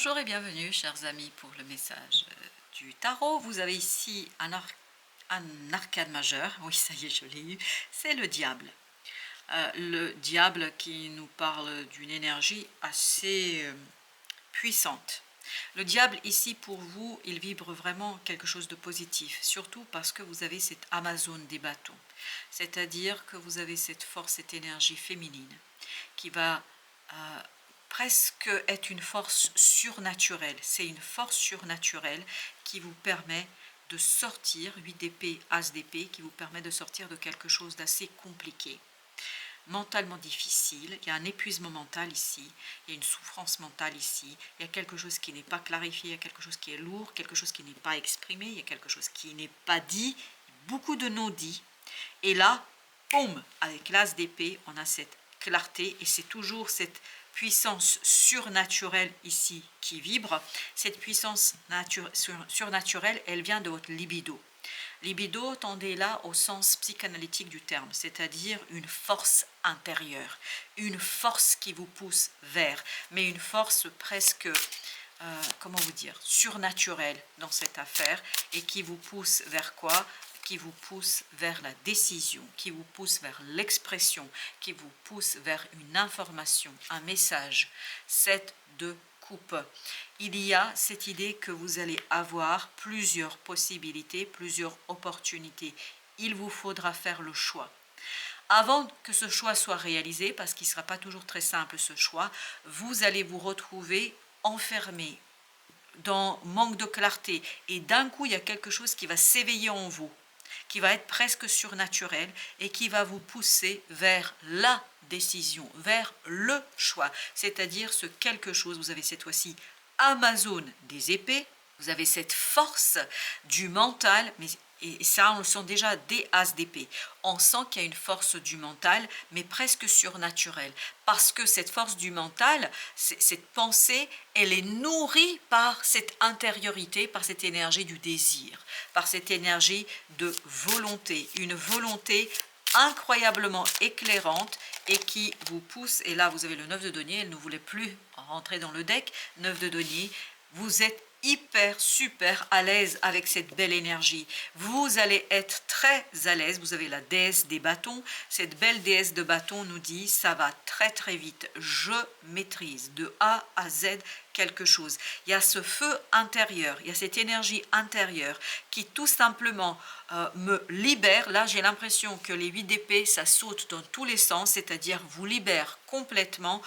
Bonjour et bienvenue, chers amis, pour le message du tarot. Vous avez ici un arcane majeur. Oui, ça y est, je l'ai eu. C'est le diable. Le diable qui nous parle d'une énergie assez puissante. Le diable, ici, pour vous, il vibre vraiment quelque chose de positif, surtout parce que vous avez cette Amazone des bâtons. C'est-à-dire que vous avez cette force, cette énergie féminine qui va presque être une force surnaturelle. C'est une force surnaturelle qui vous permet de sortir, 8 d'épée, as d'épée, qui vous permet de sortir de quelque chose d'assez compliqué, mentalement difficile. Il y a un épuisement mental ici, il y a une souffrance mentale ici, il y a quelque chose qui n'est pas clarifié, il y a quelque chose qui est lourd, quelque chose qui n'est pas exprimé, il y a quelque chose qui n'est pas dit, beaucoup de non-dits. Et là, boum, avec l'as d'épée, on a cette clarté et c'est toujours cette puissance surnaturelle ici qui vibre. Cette puissance surnaturelle, elle vient de votre libido. Libido, tendez là au sens psychanalytique du terme, c'est-à-dire une force intérieure, une force qui vous pousse vers, mais une force presque, comment vous dire, surnaturelle dans cette affaire et qui vous pousse vers quoi? Qui vous pousse vers la décision, qui vous pousse vers l'expression, qui vous pousse vers une information, un message. 7 de coupe. Il y a cette idée que vous allez avoir plusieurs possibilités, plusieurs opportunités. Il vous faudra faire le choix. Avant que ce choix soit réalisé, parce qu'il ne sera pas toujours très simple ce choix, vous allez vous retrouver enfermé dans manque de clarté. Et d'un coup, il y a quelque chose qui va s'éveiller en vous, qui va être presque surnaturel et qui va vous pousser vers la décision, vers le choix. C'est-à-dire ce quelque chose, vous avez cette fois-ci Amazone des épées, vous avez cette force du mental, mais et ça, on le sent déjà des as d'épée. On sent qu'il y a une force du mental, mais presque surnaturelle. Parce que cette force du mental, cette pensée, elle est nourrie par cette intériorité, par cette énergie du désir, par cette énergie de volonté. Une volonté incroyablement éclairante et qui vous pousse. Et là, vous avez le 9 de denier, elle ne voulait plus rentrer dans le deck. 9 de denier, vous êtes hyper, super à l'aise avec cette belle énergie. Vous allez être très à l'aise. Vous avez la déesse des bâtons. Cette belle déesse de bâtons nous dit, ça va très très vite. Je maîtrise de A à Z quelque chose. Il y a ce feu intérieur, il y a cette énergie intérieure qui tout simplement me libère. Là, j'ai l'impression que les 8 d'épée, ça saute dans tous les sens, c'est-à-dire vous libère complètement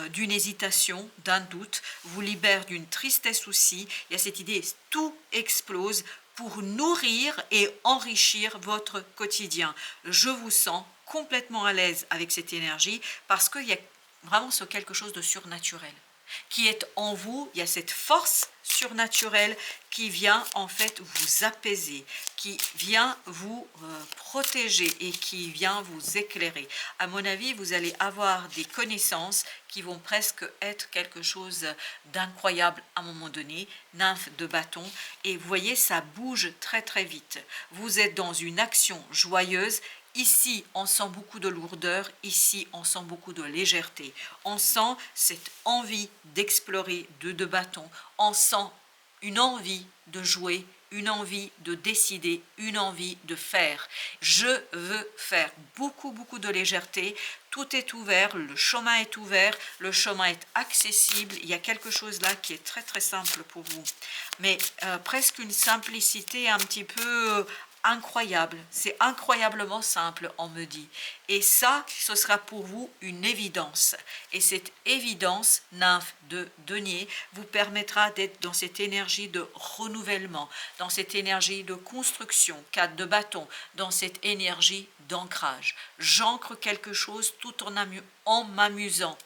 d'une hésitation, d'un doute, vous libère d'une tristesse aussi. Il y a cette idée, tout explose pour nourrir et enrichir votre quotidien. Je vous sens complètement à l'aise avec cette énergie parce qu'il y a vraiment ce quelque chose de surnaturel qui est en vous. Il y a cette force surnaturelle qui vient en fait vous apaiser, qui vient vous protéger et qui vient vous éclairer. À mon avis, vous allez avoir des connaissances qui vont presque être quelque chose d'incroyable à un moment donné, nymphe de bâton, et vous voyez, ça bouge très très vite. Vous êtes dans une action joyeuse. Ici, on sent beaucoup de lourdeur, ici, on sent beaucoup de légèreté. On sent cette envie d'explorer de bâton, on sent une envie de jouer, une envie de décider, une envie de faire. Je veux faire beaucoup, beaucoup de légèreté. Tout est ouvert, le chemin est ouvert, le chemin est accessible. Il y a quelque chose là qui est très, très simple pour vous. Mais presque une simplicité un petit peu incroyable. C'est incroyablement simple, on me dit. Et ça, ce sera pour vous une évidence. Et cette évidence, nymphe de denier, vous permettra d'être dans cette énergie de renouvellement, dans cette énergie de construction, 4 de bâton, dans cette énergie d'ancrage. J'ancre quelque chose tout en m'amusant.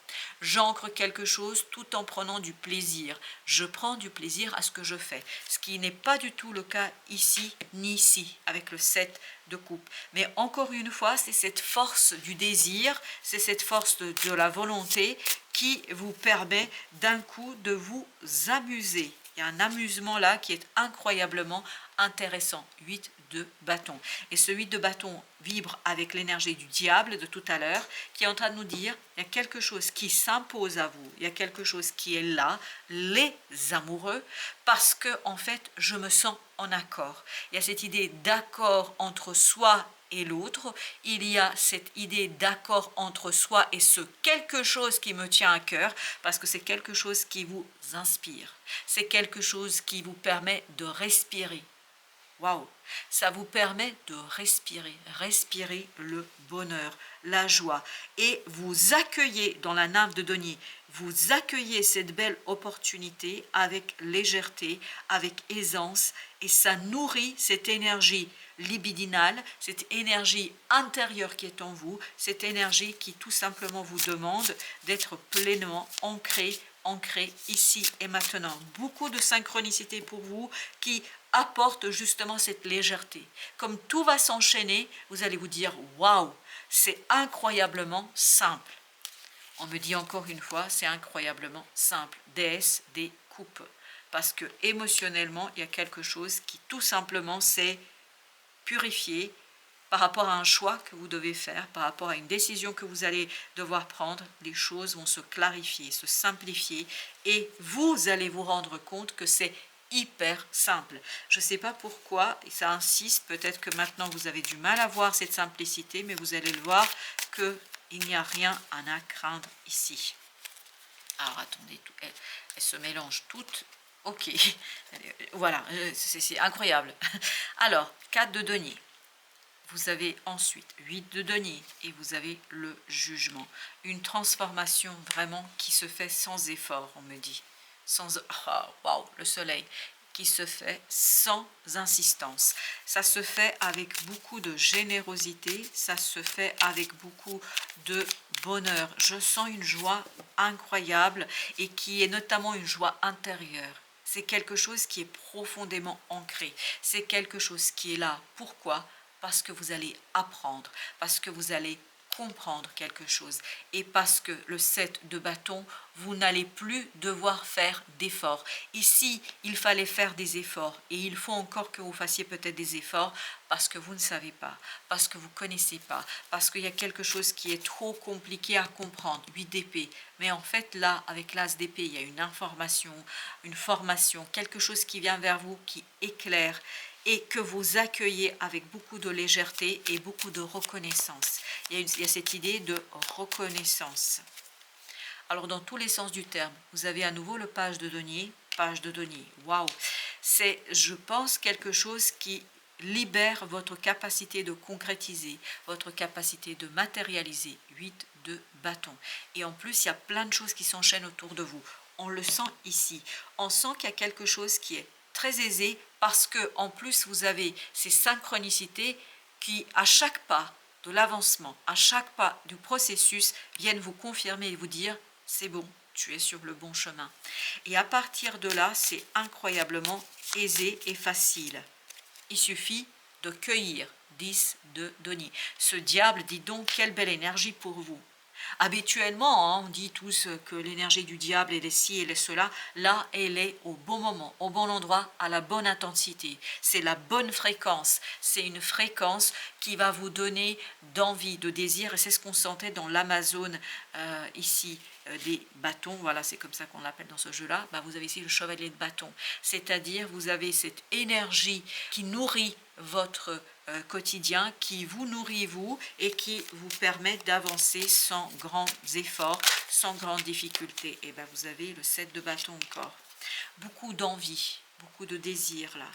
J'ancre quelque chose tout en prenant du plaisir. Je prends du plaisir à ce que je fais. Ce qui n'est pas du tout le cas ici ni ici, avec le 7 de coupe. Mais encore une fois, c'est cette force du désir, c'est cette force de la volonté qui vous permet d'un coup de vous amuser. Il y a un amusement là qui est incroyablement intéressant. 8 de bâton. Et ce 8 de bâton vibre avec l'énergie du diable de tout à l'heure, qui est en train de nous dire, il y a quelque chose qui s'impose à vous, il y a quelque chose qui est là, les amoureux, parce que en fait, je me sens en accord. Il y a cette idée d'accord entre soi et l'autre, il y a cette idée d'accord entre soi et ce quelque chose qui me tient à cœur, parce que c'est quelque chose qui vous inspire, c'est quelque chose qui vous permet de respirer. Waouh, ça vous permet de respirer le bonheur, la joie, et vous accueillez dans la nymphe de denier, vous accueillez cette belle opportunité avec légèreté, avec aisance, et ça nourrit cette énergie libidinale, cette énergie intérieure qui est en vous, cette énergie qui tout simplement vous demande d'être pleinement ancré ici et maintenant. Beaucoup de synchronicité pour vous qui apporte justement cette légèreté. Comme tout va s'enchaîner, vous allez vous dire waouh, c'est incroyablement simple. On me dit encore une fois, c'est incroyablement simple. Déesse des coupes. Parce que émotionnellement, il y a quelque chose qui tout simplement s'est purifié par rapport à un choix que vous devez faire, par rapport à une décision que vous allez devoir prendre. Les choses vont se clarifier, se simplifier, et vous allez vous rendre compte que c'est hyper simple. Je ne sais pas pourquoi, et ça insiste, peut-être que maintenant vous avez du mal à voir cette simplicité, mais vous allez le voir qu'il n'y a rien à craindre ici. Alors attendez, elle se mélange toutes. Ok, voilà, c'est incroyable. Alors, 4 de denier. Vous avez ensuite 8 de denier et vous avez le jugement. Une transformation vraiment qui se fait sans effort, on me dit. Sans, oh, wow, le soleil qui se fait sans insistance. Ça se fait avec beaucoup de générosité, ça se fait avec beaucoup de bonheur. Je sens une joie incroyable et qui est notamment une joie intérieure. C'est quelque chose qui est profondément ancré. C'est quelque chose qui est là. Pourquoi ? Parce que vous allez apprendre, parce que vous allez comprendre quelque chose, et parce que le 7 de bâton, vous n'allez plus devoir faire d'efforts. Ici, il fallait faire des efforts, et il faut encore que vous fassiez peut-être des efforts, parce que vous ne savez pas, parce que vous ne connaissez pas, parce qu'il y a quelque chose qui est trop compliqué à comprendre, 8 d'épée. Mais en fait, là, avec l'as d'épée, il y a une information, une formation, quelque chose qui vient vers vous, qui éclaire, et que vous accueillez avec beaucoup de légèreté et beaucoup de reconnaissance. Il y a cette idée de reconnaissance. Alors, dans tous les sens du terme, vous avez à nouveau le page de denier. Waouh! C'est, je pense, quelque chose qui libère votre capacité de concrétiser, votre capacité de matérialiser. 8 de bâton. Et en plus, il y a plein de choses qui s'enchaînent autour de vous. On le sent ici. On sent qu'il y a quelque chose qui est très aisé, parce que en plus vous avez ces synchronicités qui, à chaque pas de l'avancement, à chaque pas du processus, viennent vous confirmer et vous dire c'est bon, tu es sur le bon chemin. Et à partir de là, c'est incroyablement aisé et facile. Il suffit de cueillir. 10 de denier. Ce diable, dit donc, quelle belle énergie pour vous. Habituellement, on dit tous que l'énergie du diable, elle est ci, elle est cela. Là, elle est au bon moment, au bon endroit, à la bonne intensité. C'est la bonne fréquence. C'est une fréquence qui va vous donner d'envie, de désir. Et c'est ce qu'on sentait dans l'Amazone ici, des bâtons. Voilà, c'est comme ça qu'on l'appelle dans ce jeu-là. Vous avez ici le chevalier de bâton. C'est-à-dire, vous avez cette énergie qui nourrit votre quotidien, qui vous nourrit vous et qui vous permet d'avancer sans grands efforts, sans grandes difficultés. Et bien vous avez le 7 de bâton encore. Beaucoup d'envie, beaucoup de désir là,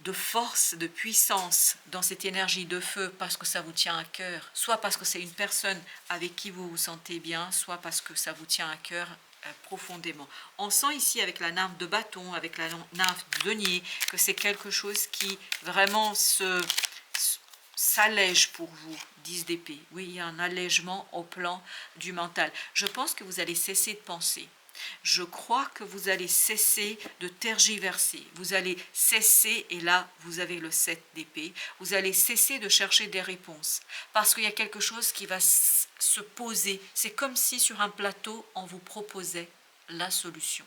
de force, de puissance dans cette énergie de feu, parce que ça vous tient à cœur, soit parce que c'est une personne avec qui vous vous sentez bien, soit parce que ça vous tient à cœur profondément. On sent ici avec la nymphe de bâton, avec la nymphe de denier, que c'est quelque chose qui vraiment s'allège pour vous. 10 d'épée. Oui, il y a un allègement au plan du mental. Je pense que vous allez cesser de penser. Je crois que vous allez cesser de tergiverser. Vous allez cesser, et là, vous avez le 7 d'épée, vous allez cesser de chercher des réponses. Parce qu'il y a quelque chose qui va se poser. C'est comme si sur un plateau, on vous proposait la solution.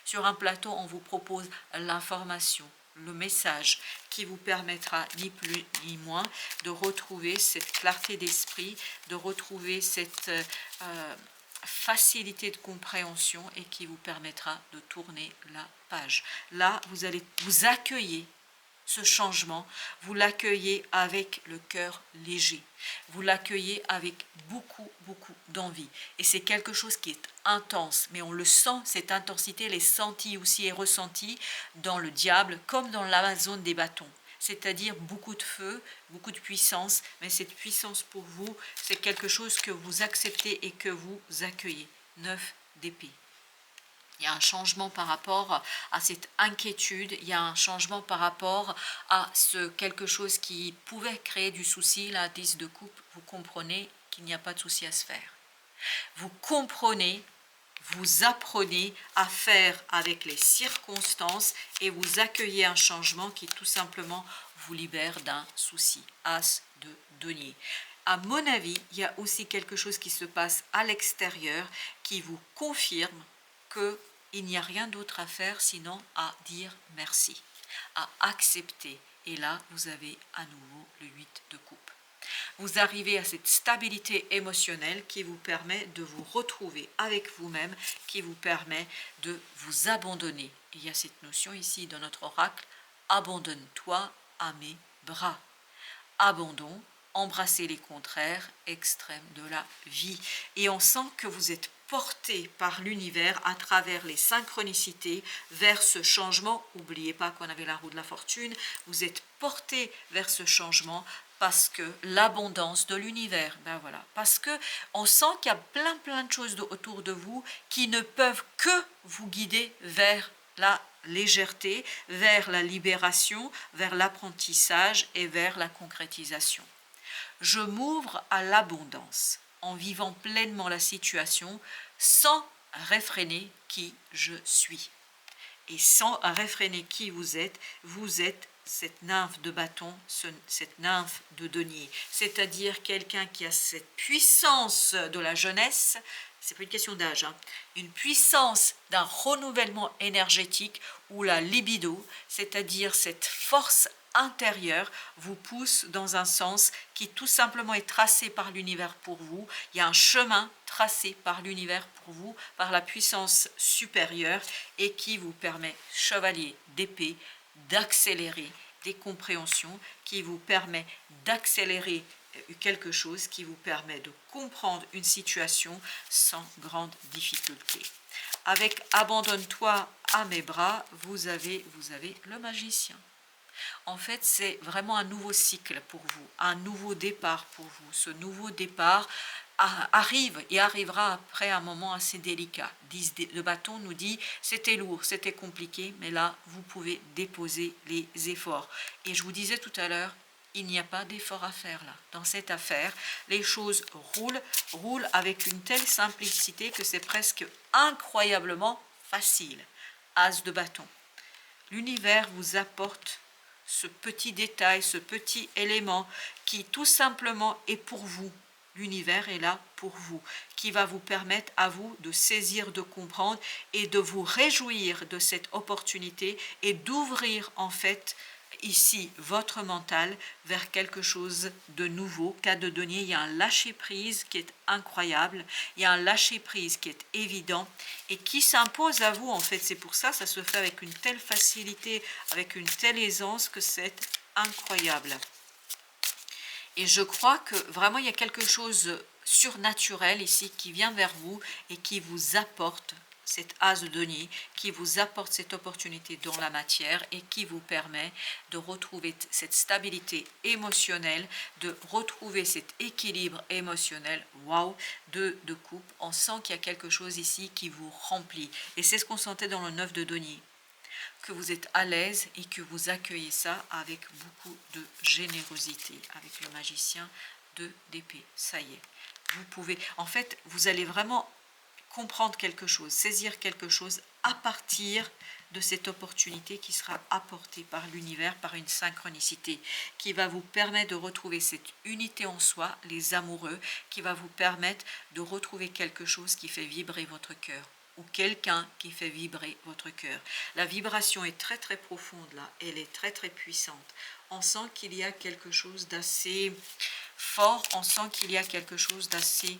Sur un plateau, on vous propose l'information, le message qui vous permettra ni plus ni moins de retrouver cette clarté d'esprit, de retrouver cette facilité de compréhension et qui vous permettra de tourner la page. Là, vous allez vous accueillir ce changement, vous l'accueillez avec le cœur léger, vous l'accueillez avec beaucoup d'envie, et c'est quelque chose qui est intense, mais on le sent, cette intensité, elle est sentie aussi et ressentie dans le diable comme dans l'Amazone des bâtons, c'est-à-dire beaucoup de feu, beaucoup de puissance, mais cette puissance pour vous, c'est quelque chose que vous acceptez et que vous accueillez. 9 d'épée. Il y a un changement par rapport à cette inquiétude, il y a un changement par rapport à ce quelque chose qui pouvait créer du souci, la 10 de coupe, vous comprenez qu'il n'y a pas de souci à se faire. Vous comprenez, vous apprenez à faire avec les circonstances et vous accueillez un changement qui tout simplement vous libère d'un souci. As de denier. À mon avis, il y a aussi quelque chose qui se passe à l'extérieur qui vous confirme qu'il n'y a rien d'autre à faire sinon à dire merci, à accepter. Et là, vous avez à nouveau le 8 de coupe. Vous arrivez à cette stabilité émotionnelle qui vous permet de vous retrouver avec vous-même, qui vous permet de vous abandonner. Et il y a cette notion ici dans notre oracle, abandonne-toi à mes bras. Abandon, embrasser les contraires extrêmes de la vie. Et on sent que vous êtes porté par l'univers à travers les synchronicités vers ce changement. N'oubliez pas qu'on avait la roue de la fortune. Vous êtes porté vers ce changement parce que l'abondance de l'univers, ben voilà, parce que on sent qu'il y a plein de choses autour de vous qui ne peuvent que vous guider vers la légèreté, vers la libération, vers l'apprentissage et vers la concrétisation. Je m'ouvre à l'abondance en vivant pleinement la situation sans réfréner qui je suis. Et sans réfréner qui vous êtes cette nymphe de bâton, cette nymphe de denier, c'est-à-dire quelqu'un qui a cette puissance de la jeunesse, c'est pas une question d'âge, hein, une puissance d'un renouvellement énergétique où la libido, c'est-à-dire cette force intérieure, vous pousse dans un sens qui tout simplement est tracé par l'univers pour vous. Il y a un chemin tracé par l'univers pour vous, par la puissance supérieure et qui vous permet, chevalier d'épée, d'accélérer des compréhensions, qui vous permet d'accélérer quelque chose, qui vous permet de comprendre une situation sans grande difficulté. Avec abandonne-toi à mes bras, vous avez le magicien. En fait, c'est vraiment un nouveau cycle pour vous, un nouveau départ pour vous. Ce nouveau départ arrive et arrivera après un moment assez délicat. 10 de bâton nous dit c'était lourd, c'était compliqué, mais là, vous pouvez déposer les efforts. Et je vous disais tout à l'heure, il n'y a pas d'effort à faire là. Dans cette affaire, les choses roulent avec une telle simplicité que c'est presque incroyablement facile. As de bâton. L'univers vous apporte ce petit détail, ce petit élément qui tout simplement est pour vous. L'univers est là pour vous, qui va vous permettre à vous de saisir, de comprendre et de vous réjouir de cette opportunité et d'ouvrir en fait ici votre mental vers quelque chose de nouveau. Cas de denier, il y a un lâcher-prise qui est incroyable, il y a un lâcher-prise qui est évident et qui s'impose à vous en fait. C'est pour ça, ça se fait avec une telle facilité, avec une telle aisance que c'est incroyable. Et je crois que vraiment il y a quelque chose surnaturel ici qui vient vers vous et qui vous apporte cet as de denier, qui vous apporte cette opportunité dans la matière et qui vous permet de retrouver cette stabilité émotionnelle, de retrouver cet équilibre émotionnel, waouh, de coupe. On sent qu'il y a quelque chose ici qui vous remplit. Et c'est ce qu'on sentait dans le 9 de denier, que vous êtes à l'aise et que vous accueillez ça avec beaucoup de générosité, avec le magicien d'épée. Ça y est, vous pouvez, en fait, vous allez vraiment comprendre quelque chose, saisir quelque chose à partir de cette opportunité qui sera apportée par l'univers, par une synchronicité, qui va vous permettre de retrouver cette unité en soi, les amoureux, qui va vous permettre de retrouver quelque chose qui fait vibrer votre cœur, ou quelqu'un qui fait vibrer votre cœur. La vibration est très très profonde là, elle est très très puissante. On sent qu'il y a quelque chose d'assez fort, on sent qu'il y a quelque chose d'assez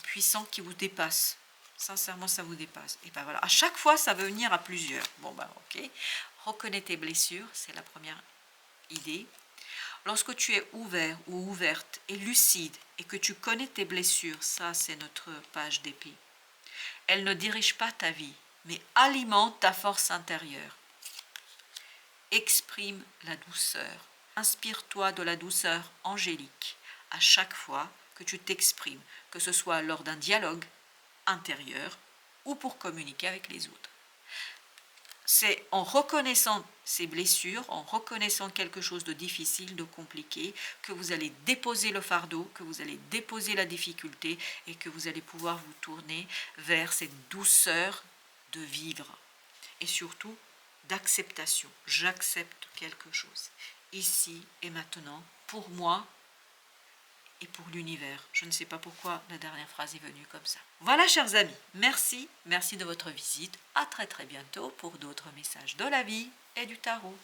puissant qui vous dépasse. Sincèrement, ça vous dépasse. Et ben voilà, à chaque fois, ça veut venir à plusieurs. Bon ben ok. Reconnais tes blessures, c'est la première idée. Lorsque tu es ouvert ou ouverte et lucide et que tu connais tes blessures, ça c'est notre page d'épée. Elle ne dirige pas ta vie, mais alimente ta force intérieure. Exprime la douceur. Inspire-toi de la douceur angélique à chaque fois que tu t'exprimes, que ce soit lors d'un dialogue intérieur ou pour communiquer avec les autres. C'est en reconnaissant ces blessures, en reconnaissant quelque chose de difficile, de compliqué, que vous allez déposer le fardeau, que vous allez déposer la difficulté et que vous allez pouvoir vous tourner vers cette douceur de vivre. Et surtout, d'acceptation. J'accepte quelque chose, ici et maintenant, pour moi et pour l'univers. Je ne sais pas pourquoi la dernière phrase est venue comme ça. Voilà, chers amis, merci de votre visite. À très très bientôt pour d'autres messages de la vie et du tarot.